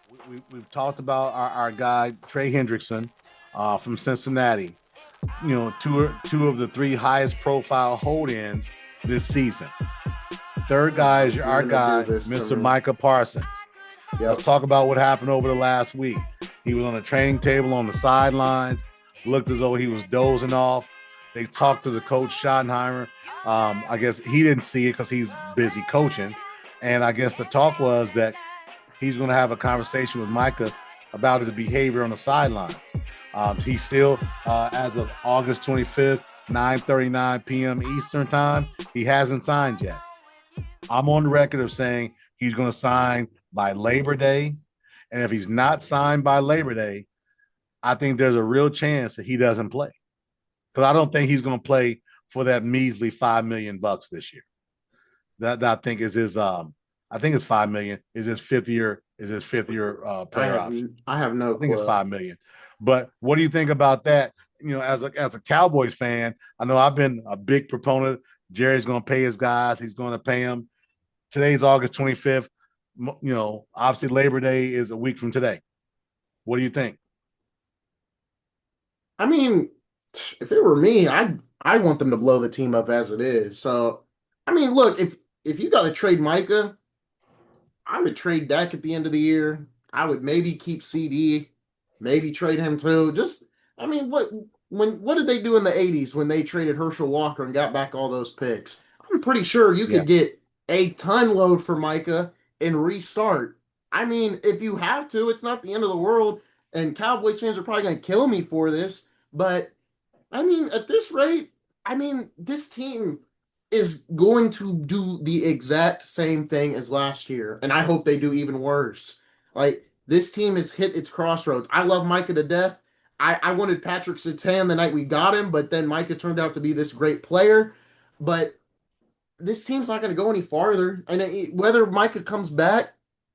we've talked about our guy Trey Hendrickson from Cincinnati. Two of the three highest profile hold-ins this season. Third guy is You're our gonna do guy, this to Mr. me. Micah Parsons. Let's Yep. talk about what happened over the last week. He was on the training table on the sidelines, looked as though he was dozing off. They talked to the coach Schottenheimer. I guess he didn't see it because he's busy coaching. And I guess the talk was that he's going to have a conversation with Micah about his behavior on the sidelines. He's still, as of August 25th, 9:39 p.m. Eastern time, he hasn't signed yet. I'm on the record of saying he's going to sign by Labor Day. And if he's not signed by Labor Day, I think there's a real chance that he doesn't play. Because I don't think he's going to play for that measly $5 million this year. That I think is his I think it's 5 million. Is his fifth year I player have option. I have no I think it's clue. 5 million. But what do you think about that? As a Cowboys fan, I know I've been a big proponent. Jerry's going to pay his guys. He's going to pay them. Today's August 25th. Obviously Labor Day is a week from today. What do you think? I mean, if it were me, I want them to blow the team up as it is. So, I mean, look, if you got to trade Micah, I would trade Dak at the end of the year. I would maybe keep CD, maybe trade him too. Just, I mean, what did they do in the '80s when they traded Herschel Walker and got back all those picks? I'm pretty sure you Yeah. could get a ton load for Micah and restart. I mean, if you have to, it's not the end of the world. And Cowboys fans are probably going to kill me for this, but I mean, at this rate, I mean, this team is going to do the exact same thing as last year, and I hope they do even worse. Like, this team has hit its crossroads. I love Micah to death. I wanted Patrick Surtain the night we got him, but then Micah turned out to be this great player. But this team's not going to go any farther. And whether Micah comes back,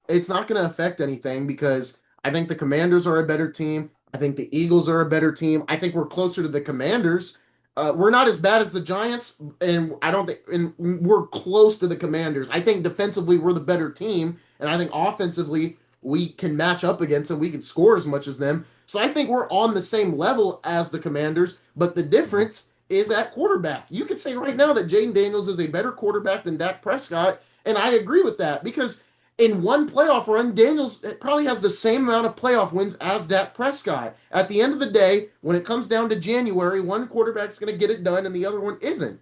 it's not going to affect anything because I think the Commanders are a better team. I think the Eagles are a better team. I think we're closer to the Commanders. We're not as bad as the Giants, and I don't think, and we're close to the Commanders. I think defensively we're the better team, and I think offensively we can match up against them. We can score as much as them. So I think we're on the same level as the Commanders, but the difference is at quarterback. You could say right now that Jaden Daniels is a better quarterback than Dak Prescott, and I agree with that because in one playoff run, Daniels probably has the same amount of playoff wins as Dak Prescott. At the end of the day, when it comes down to January, one quarterback's going to get it done and the other one isn't.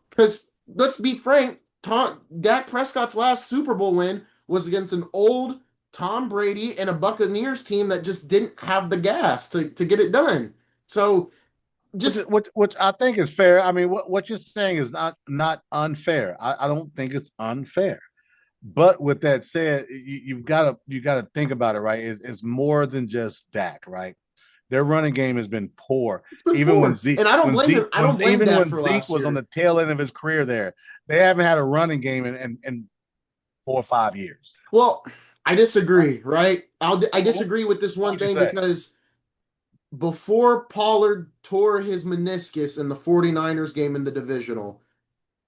Because let's be frank, Dak Prescott's last Super Bowl win was against an old Tom Brady and a Buccaneers team that just didn't have the gas to get it done. So just Which I think is fair. I mean, what you're saying is not unfair. I don't think it's unfair. But with that said, you gotta think about it, right? It's more than just Dak, right? Their running game has been poor. it's been Even when poor, Zeke and I don't when blame Zeke him. I when don't blame even Dak when for Zeke last was on year. the tail end of his career there, they haven't had a running game in 4 or 5 years. Well, I disagree. Right? I What, disagree with this what one would you thing say? because before Pollard tore his meniscus in the 49ers game in the divisional,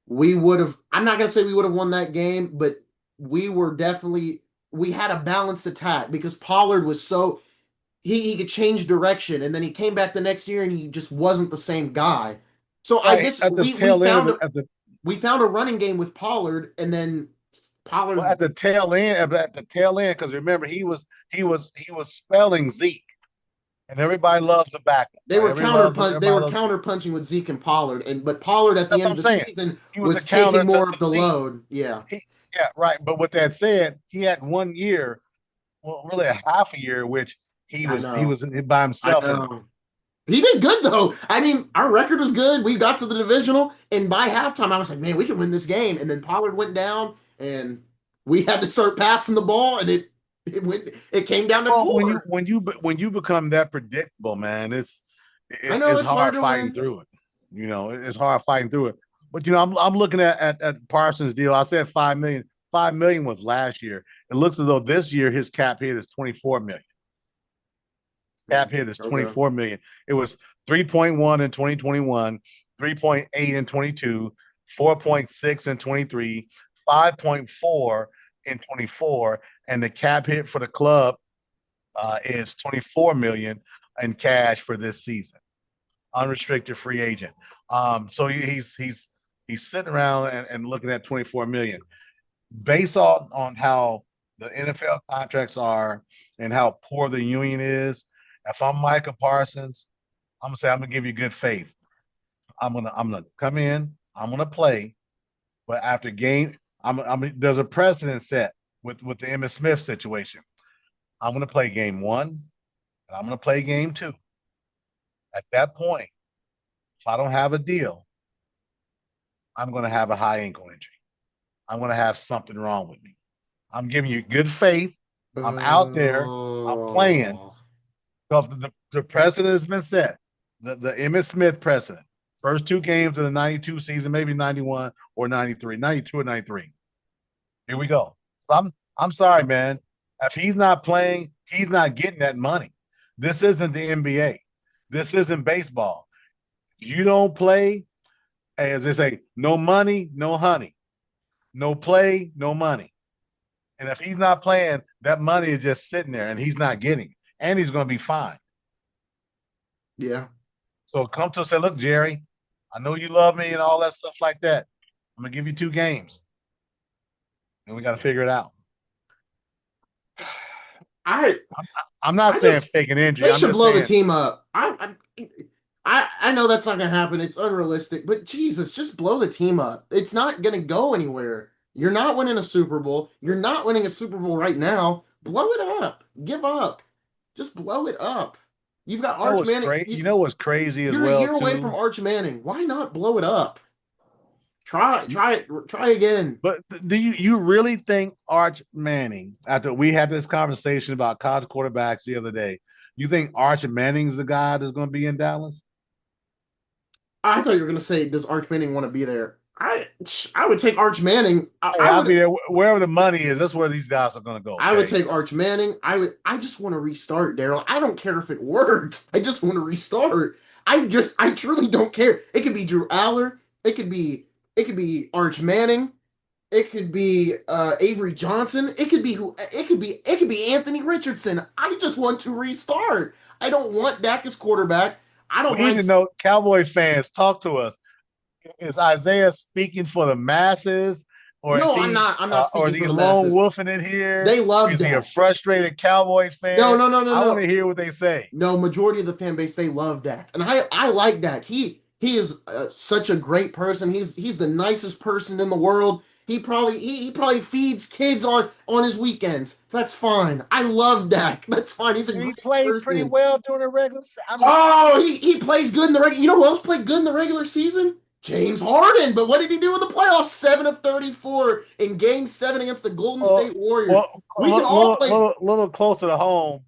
we would have, I'm not going to say we would have won that game, but we were definitely, we had a balanced attack because Pollard was so, he could change direction and then he came back the next year and he just wasn't the same guy. So I Right just, at the we tail end of found, it, we found a running game with Pollard and then Pollard, at the tail end, because remember he was spelling Zeke, and everybody loves the backup, right? they Everybody were loves. counter punching with Zeke and Pollard and but Pollard at the That's end what of I'm the saying. season He was a was counter taking to, more to of the Zeke. load. Yeah. Yeah, right. But with that said, he had one year, well, really a half a year, which he I was he know. was by I himself in. know. He did good though. I mean, our record was good. We got to the divisional, and by halftime, I was like, "Man, we can win this game." And then Pollard went down, and we had to start passing the ball, and it went. It came down to Well, when you four. become that predictable, man, it's I it's know it's it's hard hard to fighting win. through it. It's hard fighting through it. But I'm looking at Parsons' deal. I said 5 million. 5 million was last year. It looks as though this year his cap hit is 24 million. Cap hit is Okay. 24 million. It was 3.1 in 2021, 3.8 in 22, 4.6 in 23, 5.4 in 24, and the cap hit for the club is $24 million in cash for this season, unrestricted free agent. So he's sitting around and looking at $24 million. Based on how the NFL contracts are and how poor the union is, if I'm Micah Parsons, I'm gonna say I'm gonna give you good faith. I'm gonna come in, I'm gonna play, but after game, there's a precedent set with the Emmitt Smith situation. I'm gonna play game one and I'm gonna play game two. At that point, if I don't have a deal, I'm gonna have a high ankle injury. I'm gonna have something wrong with me. I'm giving you good faith. I'm out there. I'm playing Oh, because the precedent has been set. The Emmitt Smith precedent. First two games of the 92 season, maybe 91 or 93, 92 or 93. Here we go. So I'm sorry, man. If he's not playing, he's not getting that money. This isn't the NBA. This isn't baseball. If you don't play, as they say, no money, no honey. No play, no money. And if he's not playing, that money is just sitting there and he's not getting it. And he's going to be fine. yeah. So come to us and say, look, Jerry, I know you love me and all that stuff like that. I'm going to give you 2 games. And we got to figure it out. I'm not saying fake an injury. They I'm should just blow saying, the team up. I know that's not gonna happen. It's unrealistic, but Jesus, just blow the team up. It's not gonna go anywhere. You're not winning a Super Bowl. You're not winning a Super Bowl right now. Blow it up. Give up. Just blow it up. You've got Arch Manning. You know what's crazy as You're well, a year away from Arch Manning. Why not blow it up? Try again. But do you really think Arch Manning, after we had this conversation about college quarterbacks the other day, you think Arch Manning's the guy that's going to be in Dallas? I thought you were going to say, does Arch Manning want to be there? I would take Arch Manning. I'll be there wherever the money is. That's where these guys are going to go. Okay? I would take Arch Manning. I just want to restart, Darrell. I don't care if it works. I just want to restart. I truly don't care. It could be Drew Aller. It could be Arch Manning. It could be Avery Johnson. It could be Anthony Richardson. I just want to restart. I don't want Dak as quarterback. I don't. We need to know, Cowboy fans, talk to us. Is Isaiah speaking for the masses, or no? Is he, I'm not speaking or is he for the lone masses. wolfing it here? They love Is Dak. he a frustrated Cowboys fan? No. I want to hear what they say. No, majority of the fan base, they love Dak, and I like Dak. He is such a great person. He's the nicest person in the world. He probably feeds kids on his weekends. That's fine. I love Dak. That's fine. He's a great played person. Pretty well during the regular season. He plays good in the regular. You know who else played good in the regular season? James Harden. But what did he do in the playoffs? 7 of 34 in Game 7 against the Golden State Warriors. We can all play a little closer to home.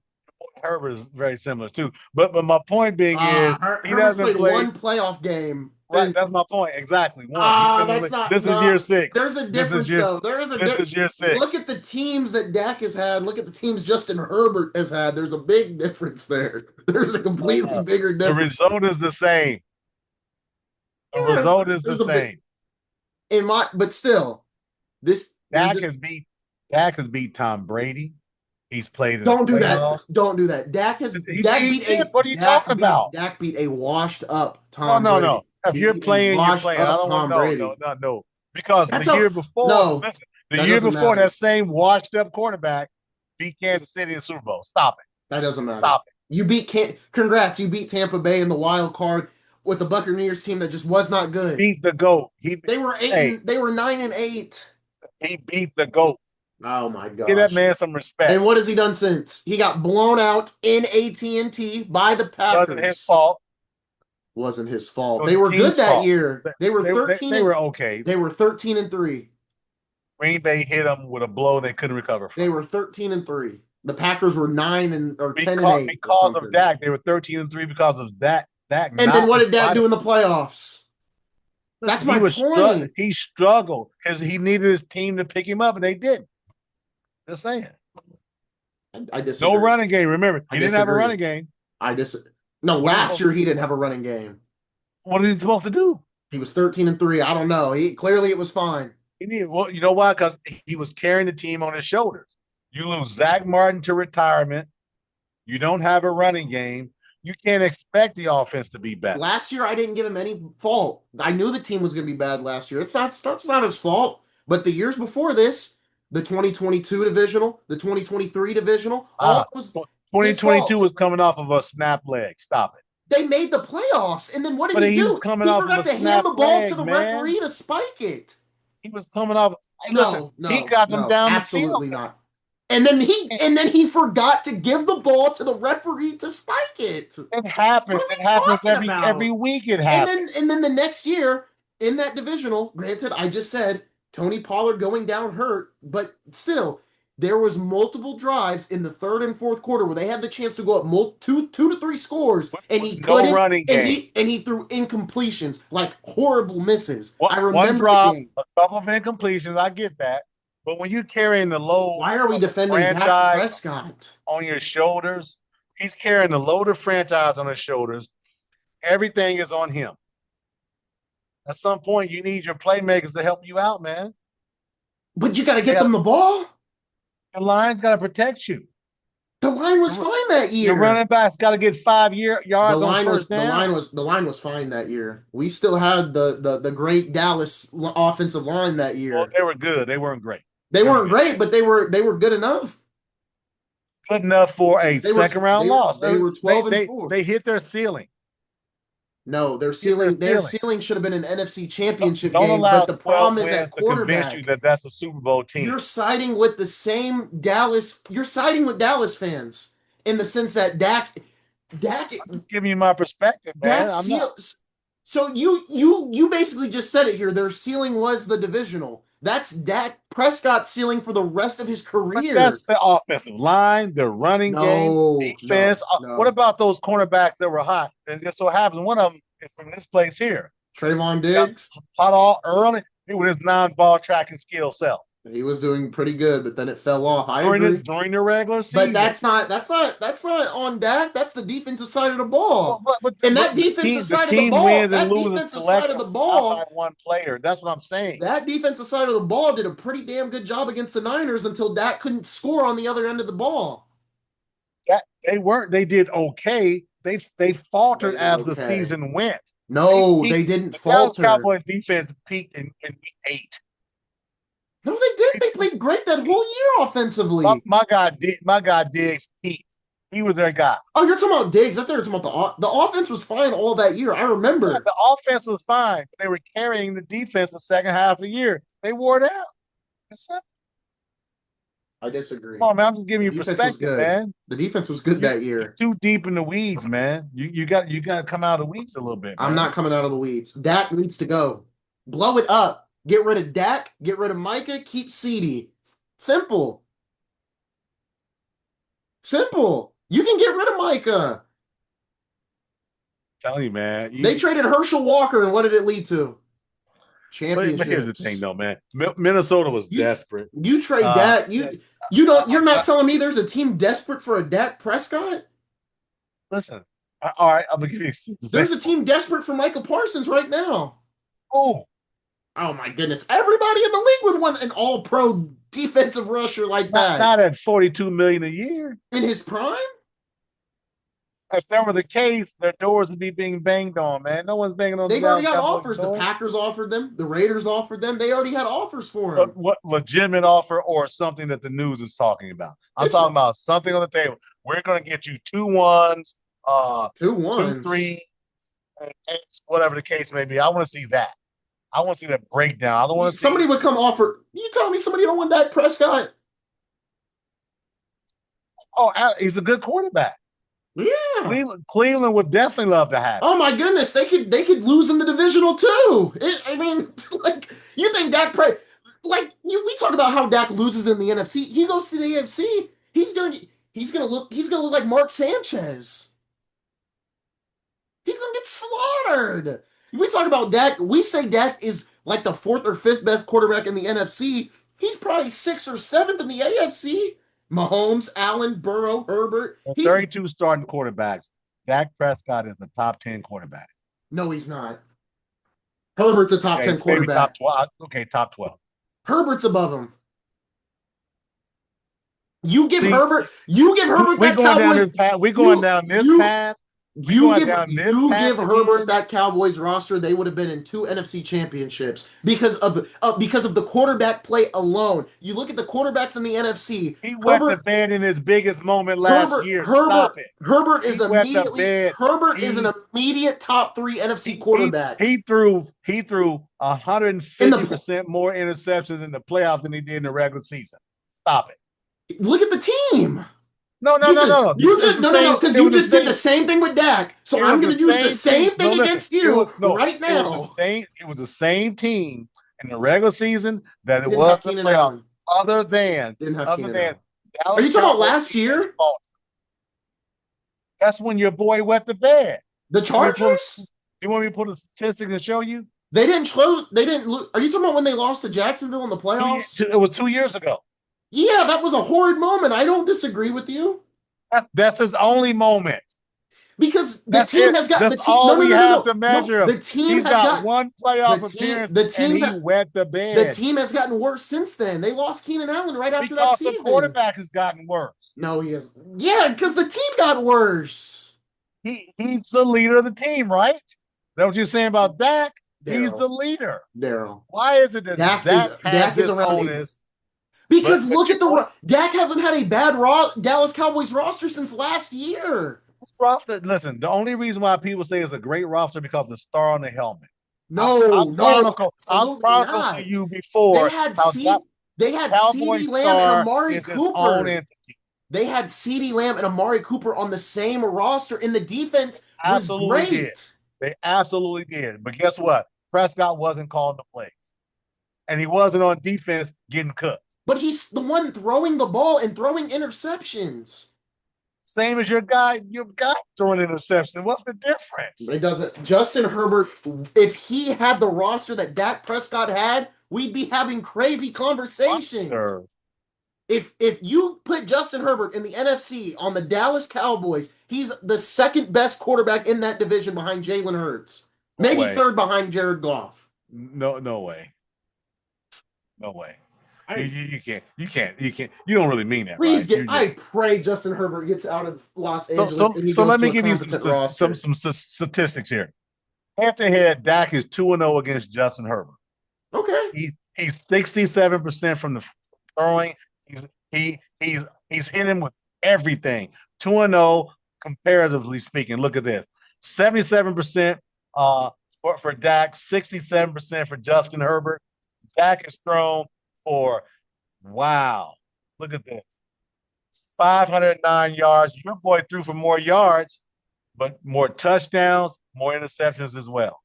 Herbert is very similar too. But my point being is he doesn't play one playoff game. Right, that's my point. Exactly. That's not. This is year 6. There's a difference, though. This is year 6. Look at the teams that Dak has had. Look at the teams Justin Herbert has had. There's a big difference there. There's a completely bigger difference. The result is the same. But still, Dak has beat Tom Brady. He's played in Don't do that. Don't do that. What are you talking about? Dak beat a washed up Tom Brady. No. If you're playing, you're playing. I don't want no. Because the year before, that same washed up quarterback beat Kansas City in the Super Bowl. Stop it. That doesn't matter. Stop it. You congrats. You beat Tampa Bay in the wild card with the Buccaneers team that just was not good. Beat the GOAT. They were 9-8. He beat the GOAT. Oh my gosh. Give that man some respect. And what has he done since? He got blown out in AT&T by the Packers. Wasn't his fault. They were good that year. They were 13. They were okay. They were 13-3. Green Bay hit them with a blow they couldn't recover from. They were 13-3. The Packers were 10-8. Because of Dak. They were 13-3 because of Dak. And then what did Dak do in the playoffs? That's my point. He struggled because he needed his team to pick him up, and they didn't. Just saying. I disagree. No running game. Remember, he didn't have a running game. I disagree. No, last year he didn't have a running game. What are he supposed to do? He was 13-3. I don't know. Clearly it was fine. Well, you know why? Because he was carrying the team on his shoulders. You lose Zach Martin to retirement. You don't have a running game. You can't expect the offense to be better. Last year, I didn't give him any fault. I knew the team was going to be bad last year. It's not his fault. But the years before this, the 2022 divisional, the 2023 divisional, all was his 2022 fault. was coming off of a snap leg. Stop it. They made the playoffs, and then what did But he he was do? coming He off of forgot a to hand snap the ball to leg, the man. referee to spike it. He was coming off. Hey, listen, No, he no, got them no, down the field. absolutely not. And then he forgot to give the ball to the referee to spike it. It What happens. are It we happens talking every about? week. It And happens. then the next year in that divisional, granted, I just said Tony Pollard going down hurt, but still, there was multiple drives in the third and fourth quarter where they had the chance to go up two to three scores, and With he no couldn't, running and game. he threw incompletions, like horrible misses. I One remember the drop, game. a couple of incompletions. I get that. But when you're carrying the load Why are we of the defending Dak franchise Prescott? on your shoulders, he's carrying the load of franchise on his shoulders. Everything is on him. At some point, you need your playmakers to help you out, man. But you got to get them the ball. The line's got to protect you. The line was fine that year. Your running back's got to get 5 yards on first down. The line was fine that year. We still had the great Dallas offensive line that year. Well, they were good. They weren't great. They weren't great, but they were good enough. Good enough for a second round loss. They were 12-4. They hit their ceiling. No, their ceiling should have been an NFC Championship Don't game. allow But the problem is at quarterback. To convince you that's a Super Bowl team. You're siding with the same Dallas. You're siding with Dallas fans in the sense that Dak. I'm just giving you my perspective, man. So you basically just said it here. Their ceiling was the divisional. That's Dak Prescott's ceiling for the rest of his career. But that's the offensive line, the running game, defense. No. What about those cornerbacks that were hot? And just so happens one of them is from this place here. Trayvon Diggs. Hot all early with his non-ball tracking skill self. He was doing pretty good, but then it fell off. During the regular season. But that's not on Dak. That's the defensive side of the ball. That defensive side of the ball, by one player. That's what I'm saying. That defensive side of the ball did a pretty damn good job against the Niners until Dak couldn't score on the other end of the ball. They did okay. They faltered as the season went. No, they didn't falter. The Dallas Cowboys defense peaked in week 8. No, they did. They played great that whole year offensively. My guy Diggs peaked. He was their guy. Oh, you're talking about Diggs. I thought you were talking about the offense was fine all that year. I remember. Yeah, the offense was fine. They were carrying the defense the second half of the year. They wore it out. I disagree. Come on, man. I'm just giving you perspective, man. The defense was good that year. You're too deep in the weeds, man. You got to come out of the weeds a little bit. Man. I'm not coming out of the weeds. Dak needs to go. Blow it up. Get rid of Dak. Get rid of Micah. Keep CeeDee. Simple. You can get rid of Micah. I'm telling you, man. They traded Herschel Walker, and what did it lead to? Championships. But here's the thing, though, man. Minnesota was desperate. You trade Dak. You're not telling me there's a team desperate for a Dak Prescott? Listen. All right, I'm gonna give you. There's a team desperate for Micah Parsons right now. Oh my goodness! Everybody in the league with an all-pro defensive rusher like that. Not at $42 million a year in his prime. If that were the case, their doors would be being banged on, man. No one's banging on. They've already got offers. The Packers offered them. The Raiders offered them. They already had offers for him. What legitimate offer or something that the news is talking about? I'm talking about something on the table. We're going to get you 2 1s, 2 3, whatever the case may be. I want to see that. I want to see that breakdown. I don't want to see somebody would come offer. You telling me somebody don't want Dak Prescott? Oh, he's a good quarterback. Yeah, Cleveland would definitely love to have him. Oh my goodness, they could lose in the divisional too. You think Dak we talk about how Dak loses in the NFC. He goes to the AFC. He's gonna look like Mark Sanchez. He's gonna get slaughtered. We talk about Dak. We say Dak is like the 4th or 5th best quarterback in the NFC. He's probably 6th or 7th in the AFC. Mahomes, Allen, Burrow, Herbert. 32 starting quarterbacks. Dak Prescott is a top 10 quarterback. No, he's not. Herbert's a top 10 quarterback. Top 12. Okay, top 12. Herbert's above him. You give See, Herbert we that going down Cowboys. this path. We going You down this you path. We you going give down this you path give Herbert again. that Cowboys roster, they would have been in 2 NFC championships because of the quarterback play alone. You look at the quarterbacks in the NFC. He wet the Herbert bed in his biggest moment last year. Stop it. He wet the bed. Herbert is an He immediate top 3 NFC he quarterback he threw in the. 150% more interceptions in the playoffs than he did in the regular season. Stop it. Look at the team. No, no, no, no, no. You It's just the no no same. no because It you was the just did same. the same thing with Dak. So It I'm was the going to use the same team. same No, thing listen. against you right It was the now. same. It was the same team in the regular season that it Didn't have was in the Keenan playoffs. Allen. Other than Didn't have other Keenan than Allen. Are Dallas you talking about Cowboys last defense year? fought. That's when your boy wet the bed. The You want me to pull Chargers? you want me to put a statistic and show you? They didn't close. They didn't. Are you talking about when they lost to Jacksonville in the playoffs? It was 2 years ago. Yeah, that was a horrid moment. I don't disagree with you That's his only moment. because the That's team it. has got the That's team. No, all no, we no, no, have no, to no. measure him. The team He's has got got one playoff appearance and he wet the the bed. team has gotten worse since then. They lost Keenan Allen right after that Because the season. quarterback has gotten worse. No, he is. Yeah, because the team got worse. He's the leader of the team, right? That what you're saying about Dak? He's the Darrell. leader. Darrell. Why is it that Dak has Dak is this around 80. onus? Because look You at the Dak hasn't had a bad Dallas Cowboys roster since last year. this roster, listen, the only reason why people say it's a great roster because the star on the helmet. No, I'm absolutely chronicled to not. you They before had how C they had Cowboy CeeDee Lamb and star Amari is its own Cooper. entity. They had CeeDee Lamb and Amari Cooper on the same roster, and the defense was Absolutely did. great. They absolutely did. But guess what? Prescott wasn't calling the plays. And he wasn't on defense getting cooked. But he's the one throwing the ball and throwing interceptions. Same as your guy throwing an interception. What's the difference? It doesn't. Justin Herbert, if he had the roster that Dak Prescott had, we'd be having crazy conversations. Monster. If you put Justin Herbert in the NFC on the Dallas Cowboys, he's the second best quarterback in that division behind Jalen Hurts. Maybe third behind Jared Goff. No way. No way. You can't. You don't really mean that, Please right? I pray Justin Herbert gets out of Los Angeles and he so goes let me to a give you some statistics here. Head to head, Dak is 2-0 against Justin Herbert. Okay. He's 67% from the throwing. He's hit him with everything. 2-0 comparatively speaking. Look at this. 77% for Dak, 67% for Justin Herbert. Dak is thrown for, wow, look at this. 509 yards. Your boy threw for more yards, but more touchdowns, more interceptions as well.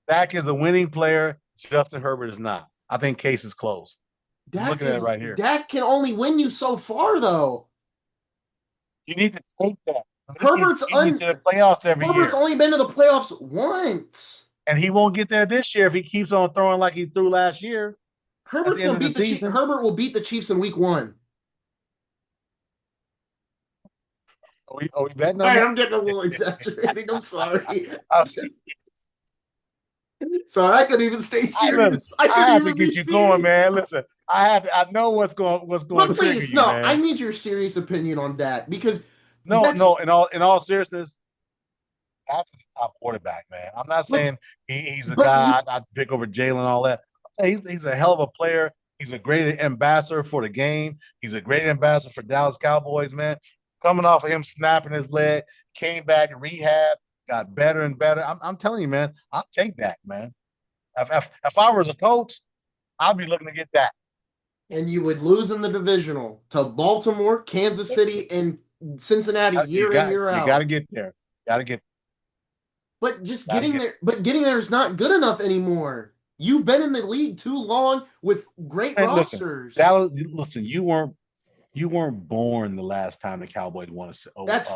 Dak is a winning player. Justin Herbert is not. I think case is closed. Looking at it right here. Dak can only win you so far, though. You need to take that. Herbert's to the playoffs every year. Herbert's only been to the playoffs once. And he won't get there this year if he keeps on throwing like he threw last year. Herbert's gonna beat the Chiefs. Herbert will beat the Chiefs in week 1. Are we betting on that? that? I'm getting a little exaggerating. I'm sorry. Sorry, I couldn't even stay serious. I have to get you going, man. Listen, I know what's going but please, trigger you, man. I need your serious opinion on Dak because in all seriousness, Dak's the top quarterback, man. I'm not saying he's a guy I'd pick over Jalen and all that. He's a hell of a player. He's a great ambassador for the game. He's a great ambassador for Dallas Cowboys, man. Coming off of him snapping his leg, came back to rehab, got better and better. I'm telling you, man, I'll take that, man. If I was a coach, I'd be looking to get that. And you would lose in the divisional to Baltimore, Kansas City, and Cincinnati year in, year out. You got to get there. But getting there is not good enough anymore. You've been in the league too long with great rosters. Listen, you weren't born the last time the Cowboys won a Super Bowl. That's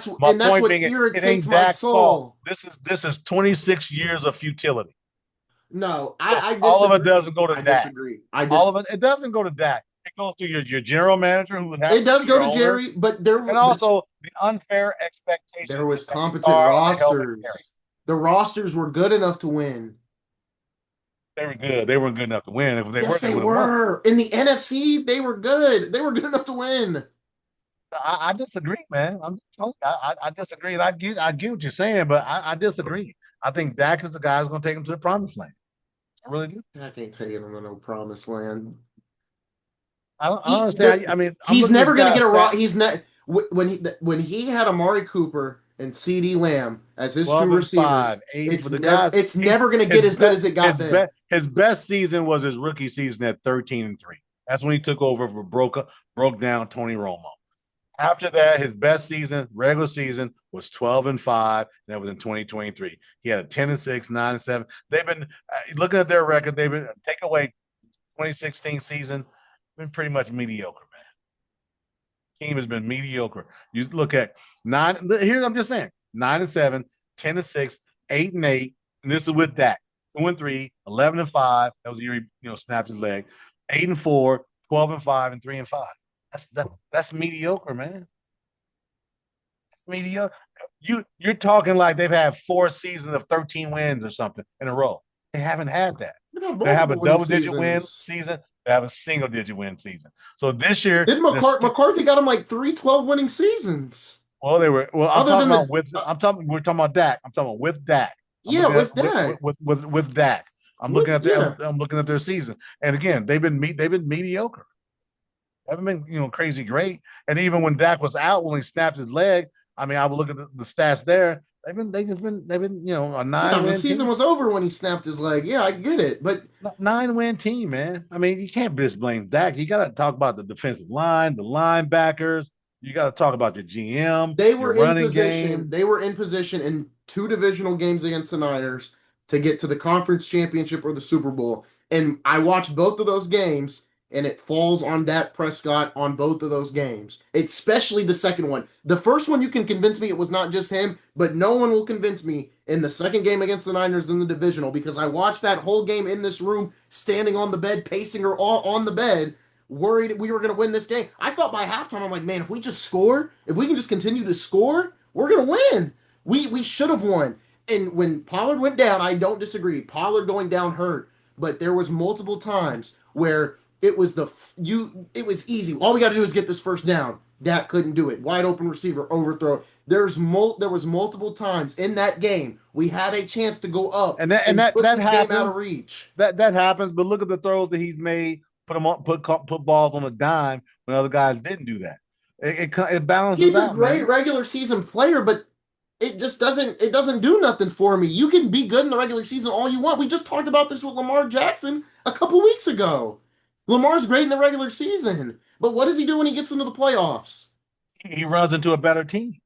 what irritates my soul. This is 26 years of futility. No, I disagree. All of it doesn't go to Dak. Disagree. All of it doesn't go to Dak. It goes to your general manager who has it does go to Jerry, but also the unfair expectations. There was competent rosters. The rosters were good enough to win. They were good. They weren't good enough to win. If they were, Yes, they they would have won. were. In the NFC, they were good. They were good enough to win. I disagree, man. I'm just telling you, I disagree. And I get what you're saying, but I disagree. I think Dak is the guy who's going to take him to the promised land. I really do. I can't taking him to no promised land. I don't He understand. I mean, I'm he's looking at this never going to get guy's a raw. stat. He's not when he had Amari Cooper and CeeDee Lamb as his two 12-5, receivers. 80 for the guys. It's He's never going to get as good as it got then. his best season was his rookie season at 13-3. That's when he took over for broke down Tony Romo. After that, his best season, regular season, was 12-5, and that was in 2023. He had a 10-6, 9-7. They've been looking at their record. They've been take away 2016 season, been pretty much mediocre, man. Team has been mediocre. You look at nine. Here's I'm just saying 9-7, 10-6, 8-8, and this is with Dak. 2-3, 11-5. That was the year he snapped his leg. 8-4, 12-5, and 3-5. That's mediocre, man. That's mediocre. You're talking like they've had 4 seasons of 13 wins or something in a row. They haven't had that. They've had They have a multiple winning double-digit win seasons. season. They have a single-digit win season. So this year, Did McCarthy got him like 3 winning seasons? well, they were. Well, I'm Other talking than about the with. I'm talking. We're talking about Dak. I'm talking about with Dak. I'm yeah, looking at with that. with Dak. I'm With looking at yeah. I'm looking at their season. And again, they've been mediocre. They haven't been crazy great. And even when Dak was out, when he snapped his leg, I mean, I would look at the stats there. They've been a Yeah, the 9-win season team. was over when he snapped his leg. Yeah, I get it. But 9-win team, man. I mean, you can't just blame Dak. You got to talk about the defensive line, the linebackers. You got to talk about your GM, they your were in running game. position. They were in position in 2 divisional games against the Niners to get to the conference championship or the Super Bowl. And I watched both of those games, and it falls on Dak Prescott on both of those games, especially the second one. The first one, you can convince me it was not just him, but no one will convince me in the second game against the Niners in the divisional because I watched that whole game in this room, standing on the bed, pacing or on the bed, worried we were going to win this game. I thought by halftime, I'm like, man, if we just score, if we can just continue to score, we're going to win. We should have won. And when Pollard went down, I don't disagree. Pollard going down hurt, but there was multiple times where it was it was easy. All we got to do is get this first down. Dak couldn't do it. Wide open receiver, overthrow. There was multiple times in that game we had a chance to go up and put that this game out of happens. reach. That happens. But look at the throws that he's made. Put balls on a dime when other guys didn't do that. It balances He's a out, great man. regular season player, but it doesn't do nothing for me. You can be good in the regular season all you want. We just talked about this with Lamar Jackson a couple weeks ago. Lamar's great in the regular season, but what does he do when he gets into the playoffs? He runs into a better team.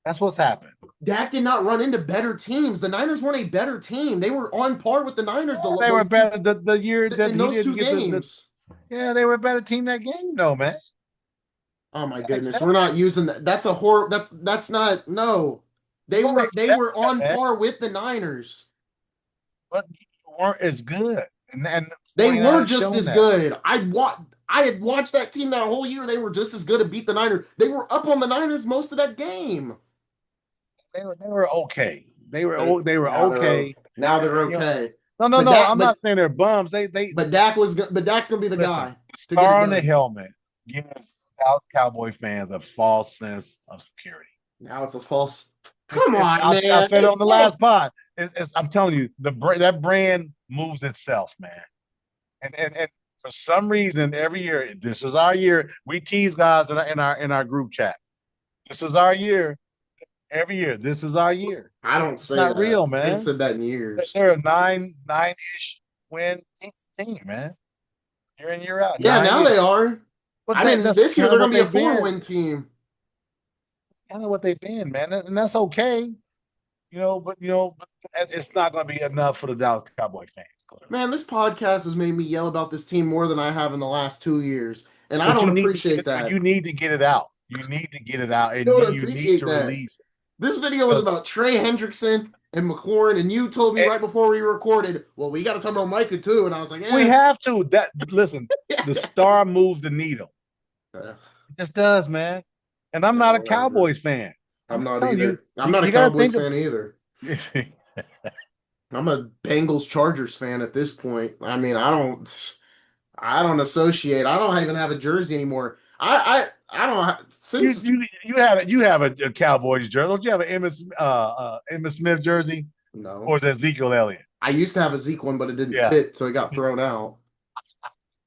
That's what's happened. Dak did not run into better teams. The Niners weren't a better team. They were on par with the Niners. They were better the year that in he those didn't two get games. yeah, they were a better team that game, though, man. Oh my Gotta goodness, accept we're not using that. That's a horror. That's not no. you gotta They accept were that, on man. par with the Niners. But you weren't as good. And the They were 49ers just shown as that. good. I had watched that team that whole year. They were just as good to beat the Niners. They were up on the Niners most of that game. They were okay. They were But they were now okay. now they're You know, okay. no. But that I'm not saying they're bums. but Dak's gonna be the Listen. guy The to get it star on the done. helmet gives Dallas Cowboy fans a false sense of security. Now it's a false. Come It's on, I man. said it on the last pod. I'm telling you, that brand moves itself, man. And for some reason, every year, this is our year. We tease guys in our group chat. This is our year. Every year, this is our year. I don't It's say not that. real, I ain't man. said that in years. They're a nine-ish win team, man. Year in, year out, Yeah, now 9-ish. they are. But I mean, that's this year kind of they're what gonna be a they've been. 4-win team. It's kind of what they've been, man, and that's okay. But it's not going to be enough for the Dallas Cowboy fans. Clearly. Man, this podcast has made me yell about this team more than I have in the last 2 years, and I But don't you need to get appreciate it. But that. you need to get it out. You need to get it out, I and don't you need appreciate to that. release it. This video was Because about Trey Hendrickson and McLaurin, and you told me right before we recorded, well, we got to talk about Micah too, and I was like, we eh. have to. Listen, the star moves the needle. Uh, It just does, man. And I'm yeah, not a whatever. Cowboys fan. I'm I'm just not telling you, either. I'm not a you got to Cowboys think of. fan either. I'm a Bengals Chargers fan at this point. I mean, I don't associate. I don't even have a jersey anymore. I don't You since you you have a Cowboys jersey. Don't you have an Emmitt Smith jersey? no. Or is that Ezekiel Elliott? I used to have a Zeke one, but it didn't Yeah. fit, so it got thrown out.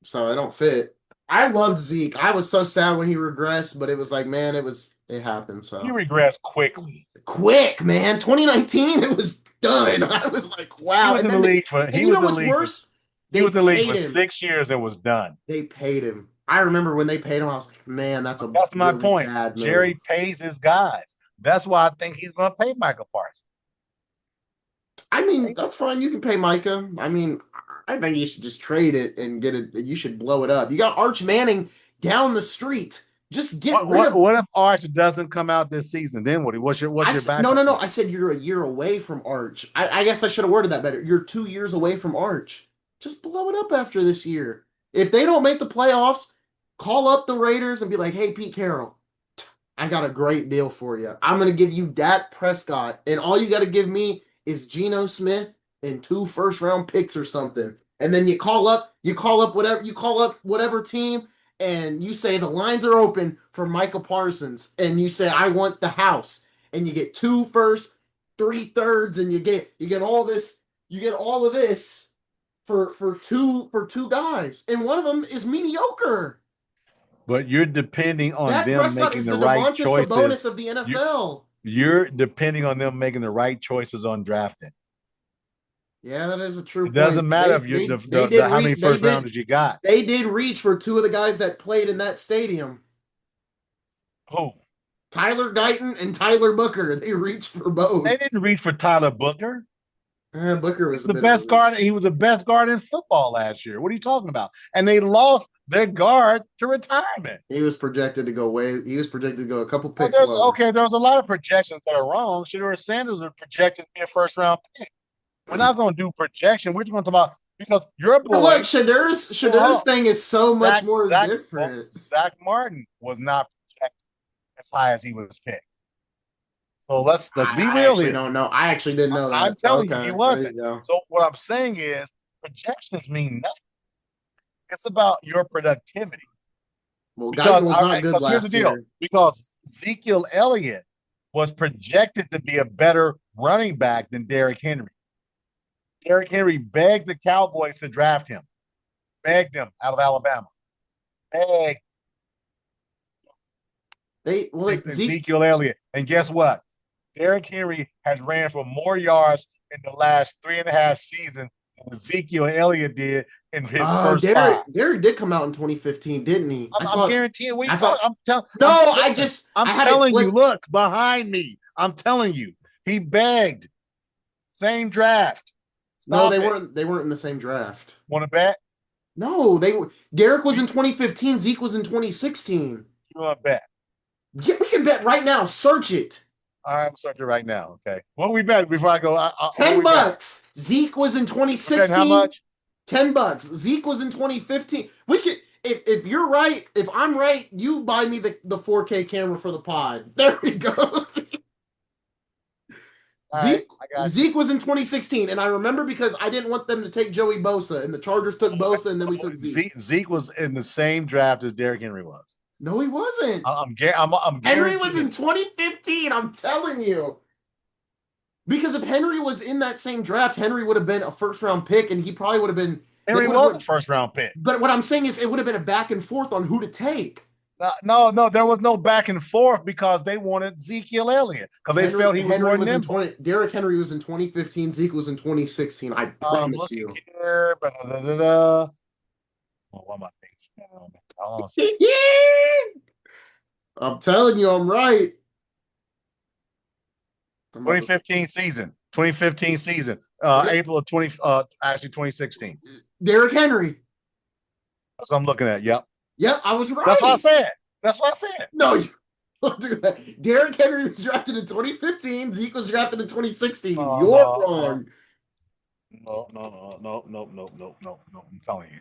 So I don't fit. I loved Zeke. I was so sad when he regressed, but it was like, man, it happened. He So regressed quickly. quick, man. 2019, it was done. I was like, He wow. was in the league for And you know what's worse? he They was in the league for paid him. 6 years and was done. They paid him. I remember when they paid him, I was like, man, that's a That's my really point. bad move. Jerry pays his guys. That's why I think he's going to pay Micah Parsons. I mean, that's fine. You can pay Micah. I mean, I think you should just trade it and get it. You should blow it up. You got Arch Manning down the street. Just get rid of. What if Arch doesn't come out this season? Then what? What's your backup? No. I said you're a year away from Arch. I guess I should have worded that better. You're 2 years away from Arch. Just blow it up after this year. If they don't make the playoffs, call up the Raiders and be like, "Hey, Pete Carroll, I got a great deal for you. I'm going to give you Dak Prescott, and all you got to give me is Geno Smith and 2 first-round picks or something." And then you call up whatever team, and you say the lines are open for Micah Parsons, and you say I want the house, and you get 2 firsts, 3 thirds, and you get all this, all of this for two guys, and one of them is mediocre. But you're depending on Dak them Prescott making is the the right Domantas choices. Sabonis of the NFL. You're depending on them making the right choices on drafting. Yeah, that is a true It point. doesn't matter how many first rounders you got. They did reach for 2 of the guys that played in that stadium. Who? Tyler Guyton and Tyler Booker. They reached for both. They didn't reach for Tyler Booker. Booker was the best guard. He was the best guard in football last year. What are you talking about? And they lost their guard to retirement. He was projected to go a couple picks lower. Okay, there's a lot of projections that are wrong. Shedeur Sanders was projected to be a first round pick. We're not going to do projection. We're just going to talk about because your boy. Look, Shedur's thing is so much more different. Zach Martin was not projected as high as he was picked. So let's be real here. I actually didn't know that. I'm telling you, he wasn't. So what I'm saying is projections mean nothing. It's about your productivity. Well, Guyton was not good last here's the deal. year. Because Ezekiel Elliott was projected to be a better running back than Derrick Henry. Derrick Henry begged the Cowboys to draft him. Begged them out of Alabama. Begged. Ezekiel Elliott. And guess what? Derrick Henry has ran for more yards in the last 3.5 seasons than Ezekiel Elliott did in his first 5. Derrick did come out in 2015, didn't he? I'm guaranteeing. I'm telling you. Look behind me. I'm telling you. He begged. Same draft. They weren't in the same draft. Want to bet? No, they were. Derrick was in 2015. Zeke was in 2016. You want to bet? Yeah, we can bet right now. Search it. All right, I'm searching right now. Okay. What we bet before I go? $10. Zeke was in 2016. Okay, how much? $10. Zeke was in 2015. We could, if you're right, if I'm right, you buy me the 4K camera for the pod. There we go. Zeke was in 2016, and I remember because I didn't want them to take Joey Bosa, and the Chargers took Bosa, and then we took Zeke. Zeke was in the same draft as Derrick Henry was. No, he wasn't. I'm Henry was in 2015. I'm telling you. Because if Henry was in that same draft, Henry would have been a first-round pick, and he probably would have been. Henry was a first-round pick. But what I'm saying is, it would have been a back and forth on who to take. No, there was no back and forth because they wanted Ezekiel Elliott because they felt he was more nimble. Derrick Henry was in 2015. Zeke was in 2016. I promise you. Here, why am I I'm telling you, I'm right. 2015 season. April of 2016. Derrick Henry. That's what I'm looking at. Yep. Yep, I was right. That's what I said. No, you don't do that. Derrick Henry was drafted in 2015. Zeke was drafted in 2016. You're wrong. No. I'm telling you.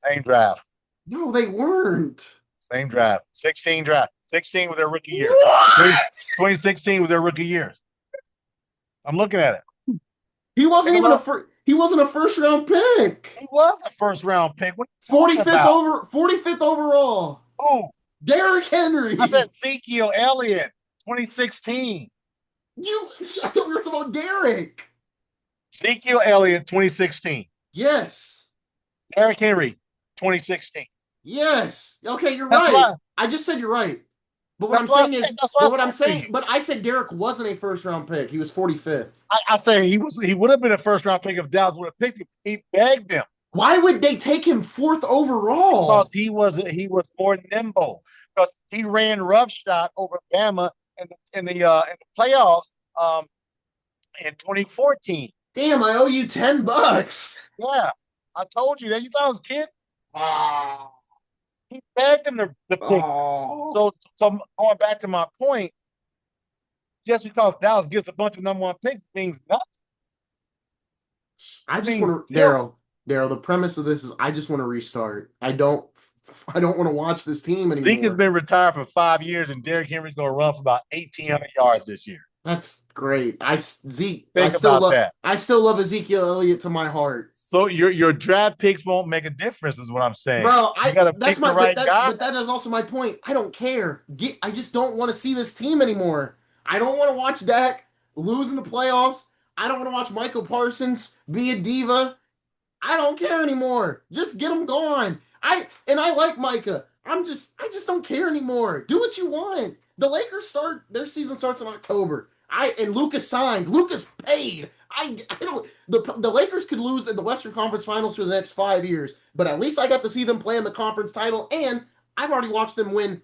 Same draft. No, they weren't. Same draft. 16 draft. 16 was their rookie year. What? 2016 was their rookie year. I'm looking at it. He wasn't Think even about he wasn't a first round pick. he was a first round pick. What are you talking 45th about? over 45th overall. Oh, Derrick I said Henry. Ezekiel Elliott, 2016. I thought we were talking about Derrick. Ezekiel Elliott, 2016. Yes. Derrick Henry, 2016. Yes. Okay, you're That's right. why. I just said you're right. But what That's I'm what I saying said. is, That's what I said to you. but I said Derrick wasn't a first round pick. He was 45th. I say he would have been a first round pick if Dallas would have picked him. He begged them Why would they take him fourth because overall? he was more nimble because he ran roughshod over Bama in the playoffs in 2014. Damn, I owe you $10. Yeah, I told you that. You thought I was a kid. Oh, He begged him to pick. oh. So going back to my point, just because Dallas gets a bunch of number one picks means nothing. I It just means want to, zero. Daryl. The premise of this is I just want to restart. I don't want to watch this team Zeke has anymore. been retired for 5 years, and Derrick Henry's going to run for about 1,800 yards this year. That's great. Zeke. Think about that. I still love Ezekiel Elliott to my heart, So your draft picks won't make a difference, is what I'm saying. bro. You got to That's pick the my right guy. but that is also my point. I don't care. I just don't want to see this team anymore. I don't want to watch Dak lose in the playoffs. I don't want to watch Micah Parsons be a diva. I don't care anymore. Just get him gone. I like Micah. I just don't care anymore. Do what you want. The Lakers start their season starts in October. And Lucas signed. Lucas paid. I don't the Lakers could lose in the Western Conference Finals for the next 5 years, but at least I got to see them play in the conference title, and I've already watched them win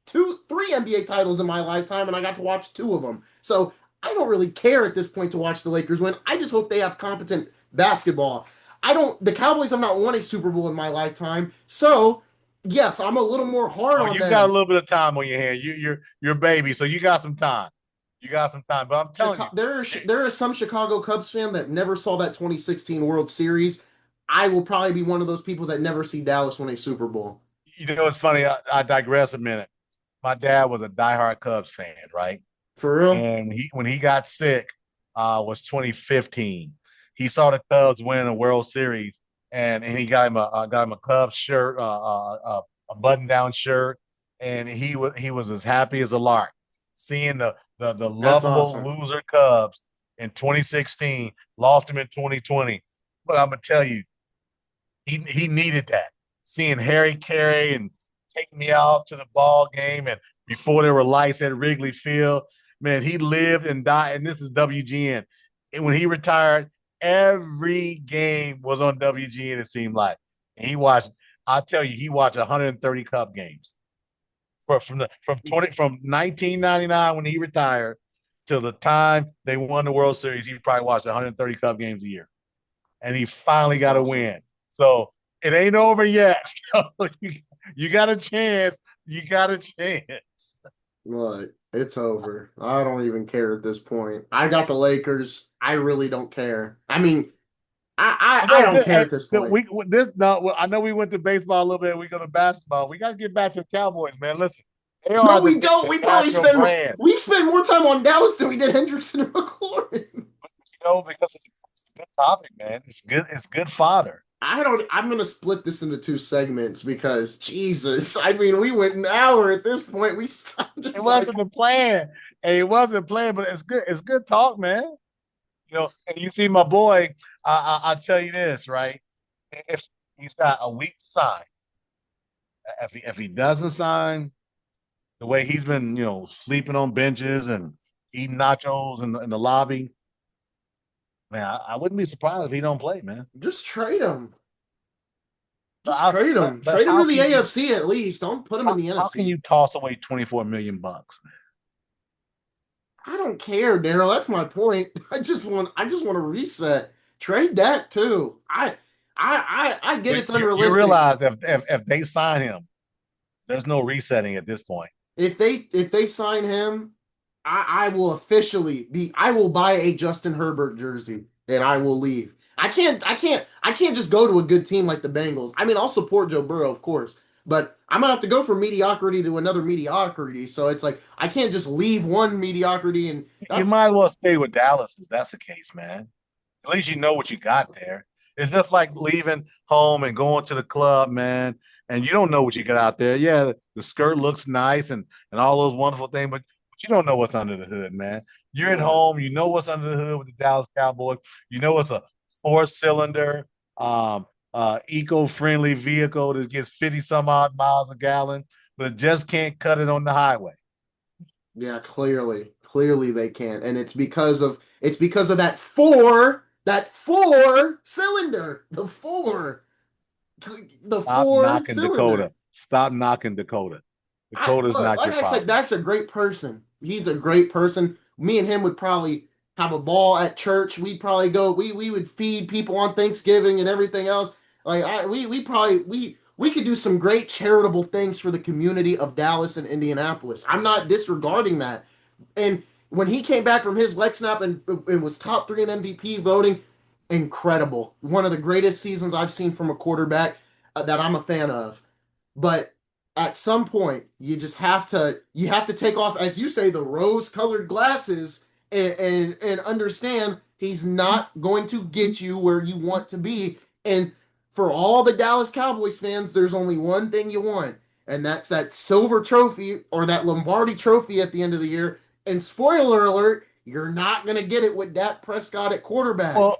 three NBA titles in my lifetime, and I got to watch two of them. So I don't really care at this point to watch the Lakers win. I just hope they have competent basketball. The Cowboys have not won a Super Bowl in my lifetime. So, yes, I'm a little more hard Oh, on you got a them. little bit of time on your hand. You're a baby, so you got some time. You got some time. But I'm telling you, There are some Chicago Cubs fan that never saw that 2016 World Series. I will probably be one of those people that never see Dallas win a Super Bowl. it's funny. I digress a minute. My dad was a diehard Cubs fan, right? For real? And when he got sick, was 2015. He saw the Cubs winning a World Series, and he got him a Cubs shirt, a button down shirt, and he was as happy as a lark seeing the That's lovable awesome. loser Cubs in 2016, lost him in 2020. But I'm gonna tell you, he needed that. Seeing Harry Carey and taking me out to the ball game, and before there were lights at Wrigley Field, man, he lived and died. And this is WGN. And when he retired, every game was on WGN. It seemed like, and he watched. I tell you, he watched 130 Cup games from 1999 when he retired till the time they won the World Series. He probably watched 130 Cup games a year, and he finally That's got a awesome. win. So it ain't over yet. So you got a chance. You got a chance. What? It's over. I don't even care at this point. I got the Lakers. I really don't care. I mean, I don't care at this point. This no. Well, I know we went to baseball a little bit. We go to basketball. We got to get back to the Cowboys, man. Listen, they No, are we the don't. national brand. We spend more time on Dallas than we did Hendrickson and McLaurin. Because it's a good topic, man. It's good. It's good fodder. I'm gonna split this into two segments because Jesus, I mean, we went an hour at this point. We stopped It just wasn't like the plan. And it wasn't planned, but it's good. It's good talk, man. And you see my boy. I tell you this, right? If he's got a week to sign, if he doesn't sign, the way he's been, sleeping on benches and eating nachos in the lobby, man, I wouldn't be surprised if he don't play, man. just trade him. But Just trade him. but Trade him how to the can you AFC at least. Don't put him in the how can NFC. you toss away 24 million bucks, man? I don't care, Darrell. That's my point. I just want to reset. Trade Dak too. I get But it's you unrealistic. realize if they sign him, there's no resetting at this point. If they sign him, I will officially be I will buy a Justin Herbert jersey and I will leave. I can't just go to a good team like the Bengals. I mean, I'll support Joe Burrow, of course, But I'm gonna have to go from mediocrity to another mediocrity. So it's like I can't just leave one mediocrity, and You that's might as well stay with Dallas if that's the case, man. At least you know what you got there. It's just like leaving home and going to the club, man, and you don't know what you got out there. Yeah, the skirt looks nice and all those wonderful things, but you don't know what's under the hood, man. You're at yeah. home, you know what's under the hood with the Dallas Cowboys. You know it's a four-cylinder, eco-friendly vehicle that gets 50 some odd miles a gallon, but it just can't cut it on the highway. Yeah, clearly they can't, and it's because of that four cylinder, the Stop four knocking Dakota. cylinder. Stop knocking Dakota. Dakota's Look, not like your I said, problem. Dak's a great person. He's a great person. Me and him would probably have a ball at church. We'd probably go. We would feed people on Thanksgiving and everything else. Like we probably we could do some great charitable things for the community of Dallas and Indianapolis. I'm not disregarding that. And when he came back from his leg snap and was top three in MVP voting, incredible. One of the greatest seasons I've seen from a quarterback that I'm a fan of. But at some point, you have to take off, as you say, the rose-colored glasses and understand he's not going to get you where you want to be. And for all the Dallas Cowboys fans, there's only one thing you want, and that's that silver trophy or that Lombardi trophy at the end of the year. And spoiler alert, you're not going to get it with Dak Prescott at quarterback. Well,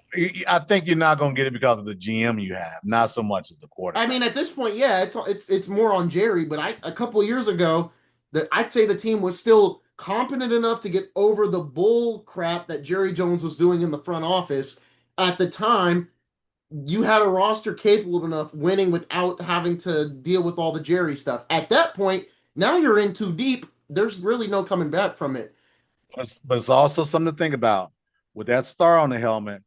I think you're not going to get it because of the GM you have, not so much as the I quarterback. mean, at this point, yeah, it's more on Jerry. But a couple of years ago, that I'd say the team was still competent enough to get over the bull crap that Jerry Jones was doing in the front office. At the time, you had a roster capable enough winning without having to deal with all the Jerry stuff. At that point, now you're in too deep. There's really no coming back from it. But it's also something to think about. With that star on the helmet,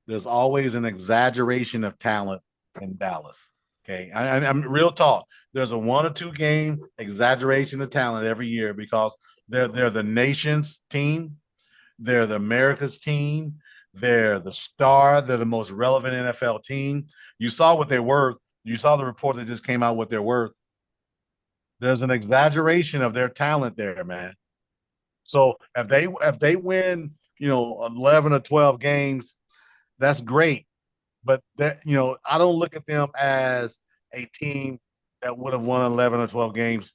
there's always an exaggeration of talent in Dallas. Okay, I'm real talk. There's a 1 or 2 game exaggeration of talent every year because they're the nation's team, they're the America's team, they're the star, they're the most relevant NFL team. You saw what they're worth. You saw the report that just came out what they're worth. There's an exaggeration of their talent there, man. So if they win, 11 or 12 games, that's great. But I don't look at them as a team that would have won 11 or 12 games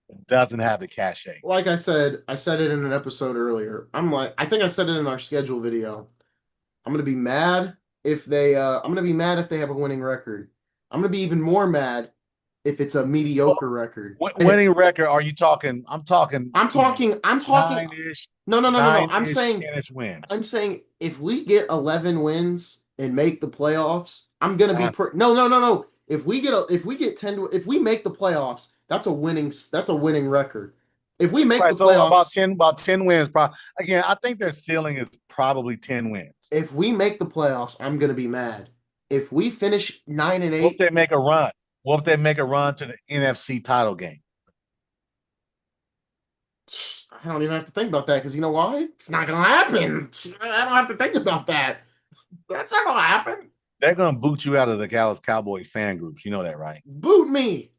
that doesn't have the cachet. Like I said it in an episode earlier. I think I said it in our schedule video. I'm gonna be mad if they have a winning record. I'm gonna be even more mad if it's a Well, mediocre record. winning record, are you talking? I'm talking, I'm talking nine-ish, no. I'm nine-ish, saying 10-ish wins. I'm saying if we get 11 wins and make the playoffs, I'm gonna be Uh, no. If we get 10 if we make the playoffs, that's a winning record. If we make right. the So about playoffs, 10 wins. Again, I think their ceiling is probably 10 wins. if we make the playoffs, I'm gonna be mad. If we finish 9 and What if 8, they make a run? What if they make a run to the NFC title game? I don't even have to think about that because you know why? It's not gonna happen. I don't have to think about that. That's not gonna happen. They're gonna boot you out of the Dallas Cowboy fan groups. You know that, right? Boot me,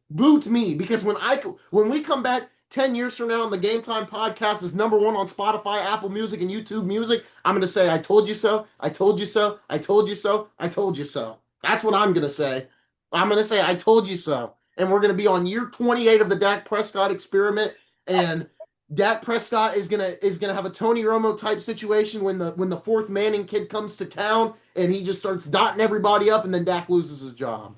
because when we come back 10 years from now and the Game Time Podcast is #1 on Spotify, Apple Music, and YouTube Music, I'm gonna say, "I told you so. I told you so. I told you so. I told you so." That's what I'm gonna say. I'm gonna say, "I told you so," and we're gonna be on year 28 of the Dak Prescott experiment, and Dak Prescott is gonna have a Tony Romo type situation when the fourth Manning kid comes to town and he just starts dotting everybody up, and then Dak loses his job.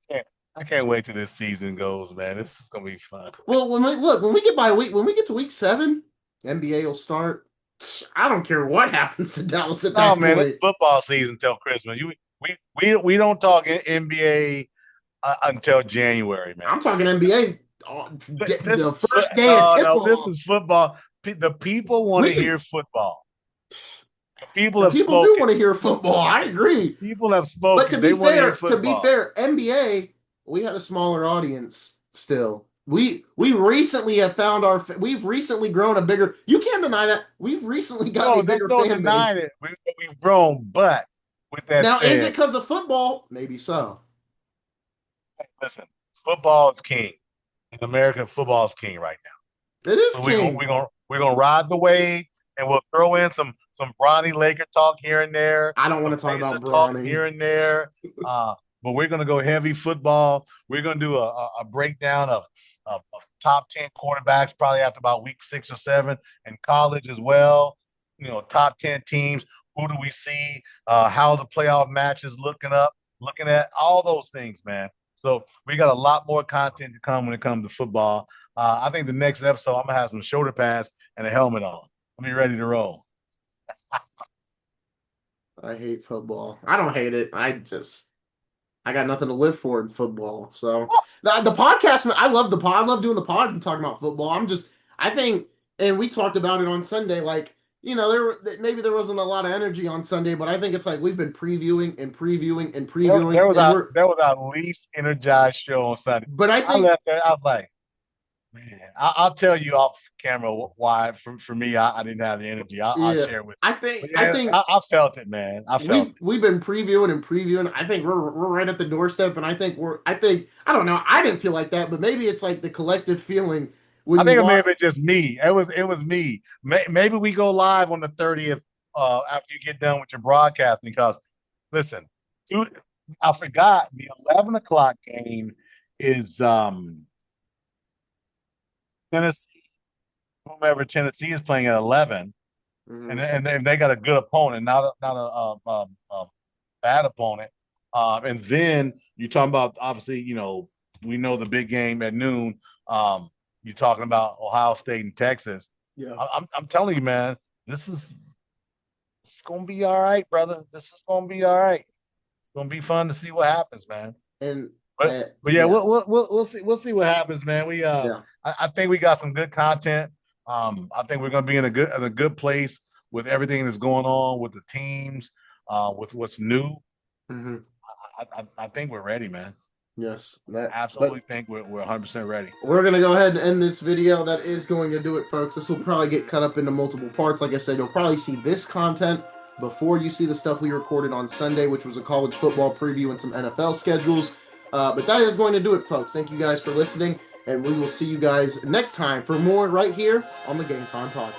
Yeah. I can't wait till this season goes, man. This is gonna be fun. Well, when we get to week 7, NBA will start. I don't care what happens to Dallas at No, that man, it's point. football season till Christmas. We don't talk NBA until January, man. I'm talking NBA. This The is first day of no, tip no. This off. is football. The people want We to can. hear football. People The have people do spoken. want to hear football. I agree. People have But to spoken. They be want to hear fair, football. NBA, we had a smaller audience still. We recently have found we've recently grown a bigger. You can't deny that we've recently gotten No, a there's bigger no fan denying base. it. We've grown, but with that Now, is it said, because of football? Maybe so. listen, football is king. In America, football is king right now. It is So king. we're gonna ride the wave, and we'll throw in some Bronny Laker talk here and there, I don't want some to talk Pacer about talk Bronny. here and there. But we're gonna go heavy football. We're gonna do a breakdown of top 10 quarterbacks probably after about week 6 or 7, and college as well. You know, top 10 teams. Who do we see? How the playoff matches looking at all those things, man. So we got a lot more content to come when it comes to football. I think the next episode, I'm gonna have some shoulder pads and a helmet on. I'll be ready to roll. I hate football. I don't hate it. I got nothing to live for in football. So the podcast, I love the pod. I love doing the pod and talking about football. I think, and we talked about it on Sunday. Like, maybe there wasn't a lot of energy on Sunday, but I think it's like we've been previewing and previewing and previewing, and There was our least energized show on Sunday. But I I think left there. I was like, man, I'll tell you off camera why. For me, I didn't have the energy. I'll Yeah, share with I you. think But I yeah, think I felt it, man. I felt it. we've been previewing and previewing. I think we're right at the doorstep, and I think I don't know. I didn't feel like that, but maybe it's like the collective feeling when I you think it may have watch. been just me. It was me. Maybe we go live on the 30th after you get done with your broadcasting. Because listen, dude, I forgot the 11 o'clock game is Tennessee. Whomever Tennessee is playing at 11, Mhm. and they got a good opponent, not a bad opponent. And then you're talking about obviously, we know the big game at noon. You're talking about Ohio State and Texas. Yeah, I'm telling you, man, this is gonna be all right, brother. This is gonna be all right. It's gonna be fun to see what happens, man. and But yeah, yeah, we'll see what happens, man. yeah. I think we got some good content. I think we're gonna be in a good place with everything that's going on with the teams, with what's new. Hmm. I think we're ready, man. Yes, Absolutely think we're 100% ready. we're gonna go ahead and end this video. That is going to do it, folks. This will probably get cut up into multiple parts. Like I said, you'll probably see this content before you see the stuff we recorded on Sunday, which was a college football preview and some NFL schedules. But that is going to do it, folks. Thank you guys for listening, and we will see you guys next time for more right here on the GameTime Podcast.